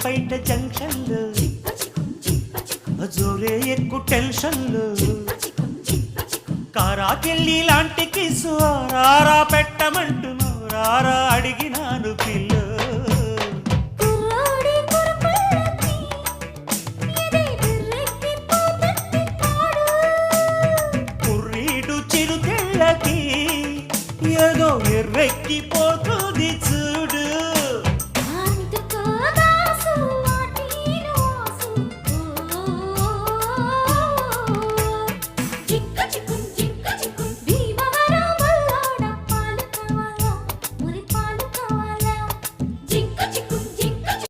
బయట జంక్షన్లు జోరే ఎక్కువ టెన్షన్లు కారాకెళ్ళి లాంటి కిసు రారా పెట్టమంటున్నావు రారా అడిగినాను పిల్లు